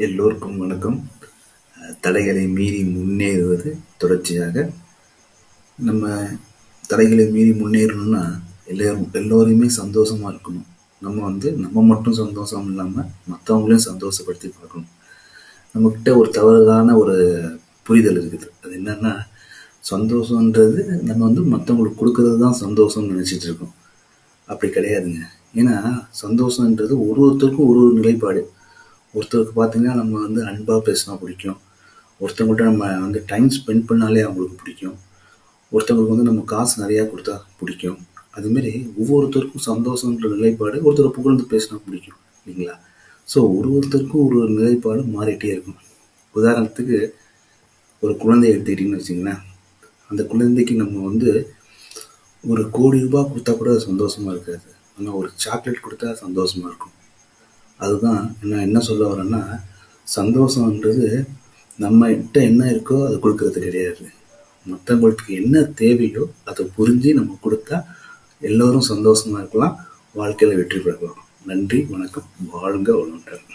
எல்லோருக்கும் வணக்கம். தடைகளை மீறி முன்னேறுவது தொடர்ச்சியாக. நம்ம தடைகளை மீறி முன்னேறணும்னா எல்லோரையுமே சந்தோஷமா இருக்கணும். நம்ம மட்டும் சந்தோஷம் இல்லாமல் மற்றவங்களையும் சந்தோஷப்படுத்தி பார்க்கணும். நம்மக்கிட்ட ஒரு தவறான ஒரு புரிதல் இருக்குது. அது என்னன்னா, சந்தோஷன்றது நம்ம மற்றவங்களுக்கு கொடுக்கறது தான் சந்தோஷம்னு நினச்சிட்டு இருக்கோம். அப்படி கிடையாதுங்க. ஏன்னா சந்தோஷன்றது ஒருத்தருக்கும் ஒரு நிலைப்பாடு. ஒருத்தருக்கு பார்த்தீங்கன்னா நம்ம அன்பாக பேசினா பிடிக்கும். ஒருத்தவங்கள்ட்ட நம்ம டைம் ஸ்பெண்ட் பண்ணாலே அவங்களுக்கு பிடிக்கும். ஒருத்தவங்களுக்கு நம்ம காசு நிறையா கொடுத்தா பிடிக்கும். அதுமாரி ஒவ்வொருத்தருக்கும் சந்தோஷன்ற நிலைப்பாடு ஒருத்தர் புகழ்ந்து பேசினா பிடிக்கும் இல்லைங்களா? ஸோ ஒருத்தருக்கும் ஒரு நிலைப்பாடு மாறிட்டே இருக்கும். உதாரணத்துக்கு ஒரு குழந்தைய எடுத்துக்கிட்டிங்கன்னு வச்சிங்களேன். அந்த குழந்தைக்கு நம்ம ஒரு கோடி ரூபாய் கொடுத்தா கூட அது சந்தோஷமாக இருக்காது. ஆனால் ஒரு சாக்லேட் கொடுத்தா சந்தோஷமாக இருக்கும். அதுதான் நான் என்ன சொல்ல வரேன்னா, சந்தோஷம்ன்றது நம்மகிட்ட என்ன இருக்கோ அதை கொடுக்கறது கிடையாது. மற்றவங்களுக்கு என்ன தேவையோ அதை புரிஞ்சு நம்ம கொடுத்தா எல்லோரும் சந்தோஷமாக இருக்கலாம், வாழ்க்கையில் வெற்றி பெறலாம். நன்றி, வணக்கம். வாழ்க வளமுடன்.